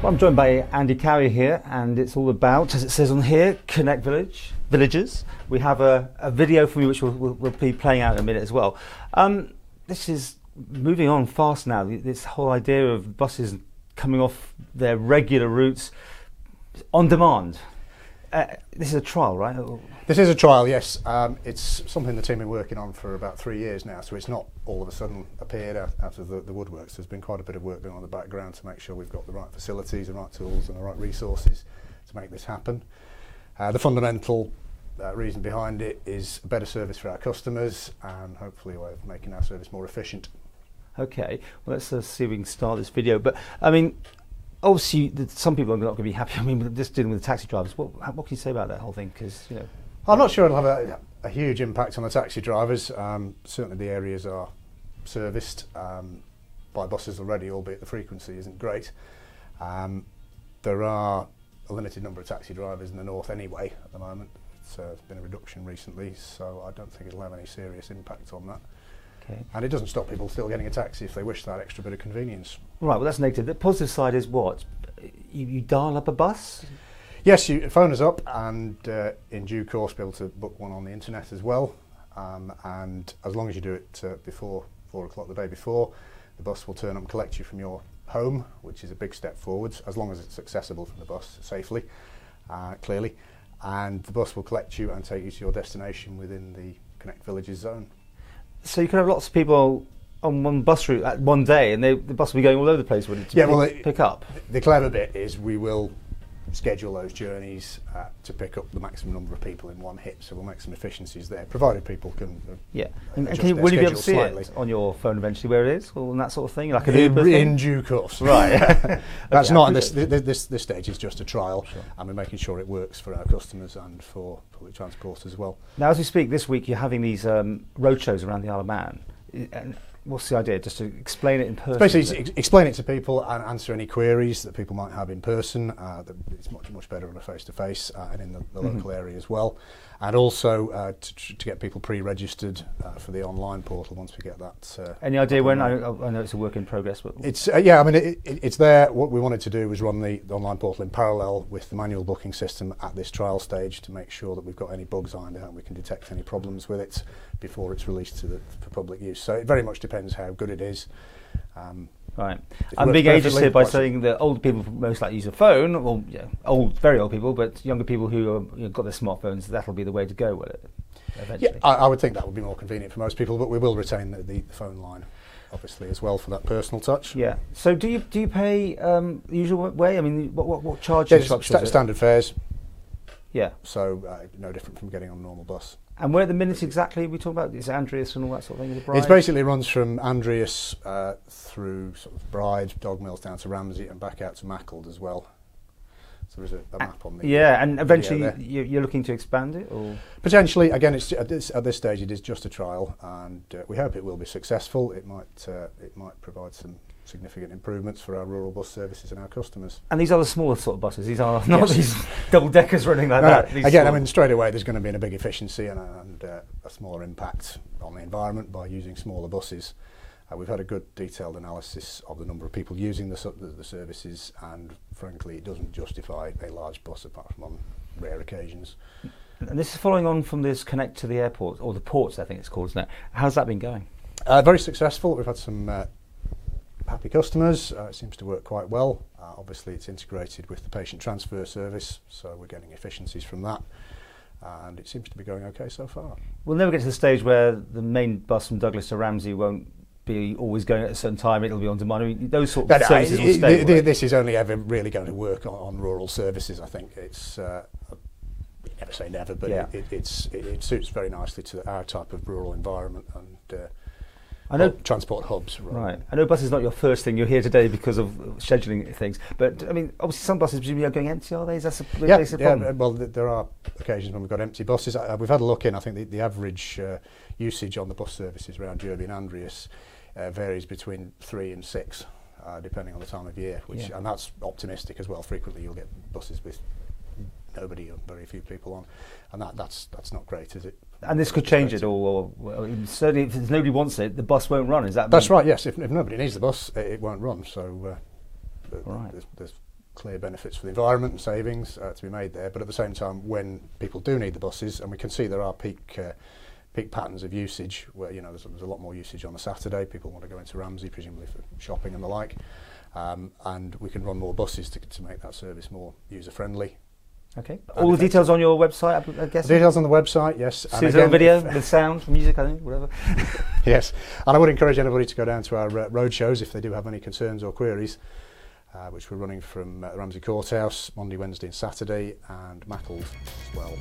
Well, I'm joined by Andy Cowie here, and it's all about, as it says on here, Villages. We have a video from you which we'll be playing out in a minute as well. This is moving on fast now. This whole idea of buses coming off their regular routes on demand. This is a trial, right? This is a trial, yes. It's something the team have been working on for about 3 years now, so it's not all of a sudden appeared out of the woodworks. There's been quite a bit of work going on in the background to make sure we've got the right facilities, the right tools and the right resources to make this happen. The fundamental reason behind it is a better service for our customers and hopefully a way of making our service more efficient. Okay, well, let's see if we can start this video. But I mean, obviously, some people are not going to be happy. I mean, just dealing with the taxi drivers. What can you say about that whole thing? Because I'm not sure it'll have a huge impact on the taxi drivers. Certainly, the areas are serviced by buses already, albeit the frequency isn't great. There are a limited number of taxi drivers in the north anyway at the moment. There's been a reduction recently, so I don't think it'll have any serious impact on that. Okay. And it doesn't stop people still getting a taxi if they wish that extra bit of convenience. Right, well, that's negative. The positive side is what? You dial up a bus? Yes, you phone us up and in due course be able to book one on the internet as well. And as long as you do it before 4 o'clock the day before, the bus will turn up and collect you from your home, which is a big step forwards, as long as it's accessible from the bus safely, clearly. And the bus will collect you and take you to your destination within the connectVILLAGES zone. So you could have lots of people on one bus route at one day, and the bus will be going all over the place, would it? Pick up. The clever bit is we will schedule those journeys to pick up the maximum number of people in one hit, so we'll make some efficiencies there, provided people can. Yeah, and will you be able to see it on your phone eventually where it is, or that sort of thing, like an Uber thing? In due course, right? That's not in this stage. It's just a trial, sure. And we're making sure it works for our customers and for public transport as well. Now, as we speak, this week you're having these road shows around the Isle of Man. And what's the idea? Just to explain it in person? Basically, explain it to people and answer any queries that people might have in person. It's much better on a face-to-face and in the local area as well. And also to get people pre-registered for the online portal once we get that. Any idea when? I know it's a work in progress, but it's yeah. I mean, it's there. What we wanted to do was run the online portal in parallel with the manual booking system at this trial stage to make sure that we've got any bugs ironed out and we can detect any problems with it before it's released for public use. So it very much depends how good it is. Right. I'm being ageist here by saying that older people most likely use a phone, or very old people, but younger people who have got their smartphones, that'll be the way to go with it eventually. Yeah, I would think that would be more convenient for most people, but we will retain the phone line, obviously, as well for that personal touch. Yeah. So do you pay the usual way? I mean, what charge structure is it? Standard fares. Yeah. So no different from getting on a normal bus. And where the minutes exactly we talk about? Is Andreas and all that sort of thing? It basically runs from Andreas through sort of Bride, Dog Mills down to Ramsey and back out to Maughold as well. So there's a map on the and eventually you're looking to expand it, or potentially. Again, it's at this stage it is just a trial, and we hope it will be successful. It might provide some significant improvements for our rural bus services and our customers. And these are the smaller sort of buses. These are not these double deckers running like that. Again, I mean, straight away there's going to be a big efficiency and a smaller impact on the environment by using smaller buses. We've had a good detailed analysis of the number of people using the services, and frankly, it doesn't justify a large bus apart from on rare occasions. And this is following on from this Connect to the Airport, or the ports, I think it's called, isn't it? How's that been going? Very successful. We've had some happy customers. It seems to work quite well. Obviously, it's integrated with the patient transfer service, so we're getting efficiencies from that. And it seems to be going okay so far. We'll never get to the stage where the main bus from Douglas to Ramsey won't be always going at a certain time, it'll be on demand. I mean, those sorts of services will stay. This is only ever really going to work on rural services, I think. It's never say never, but it suits very nicely to our type of rural environment and I know transport hubs. Right. I know bus is not your first thing. You're here today because of scheduling things, but I mean, obviously some buses presumably are going empty, are they? Is that a basic problem? Well, there are occasions when we've got empty buses. We've had a look in. I think the average usage on the bus services around Derby and Andreas varies between 3 and 6, depending on the time of year, and that's optimistic as well. Frequently you'll get buses with nobody or very few people on, and that's not great, is it? And this could change it, or certainly if nobody wants it, the bus won't run. Is that? That's right. Yes. If nobody needs the bus, it won't run. So right. there's clear benefits for the environment and savings to be made there, but at the same time, when people do need the buses, and we can see there are peak patterns of usage where, you know, there's a lot more usage on a Saturday. People want to go into Ramsey, presumably for shopping and the like, and we can run more buses to make that service more user-friendly. Okay. All the details on your website, I guess? Details on the website, yes. And again, video with sound, music, I think, whatever. Yes, and I would encourage anybody to go down to our road shows if they do have any concerns or queries, which we're running from Ramsey Courthouse Monday, Wednesday and Saturday, and Maughold as well.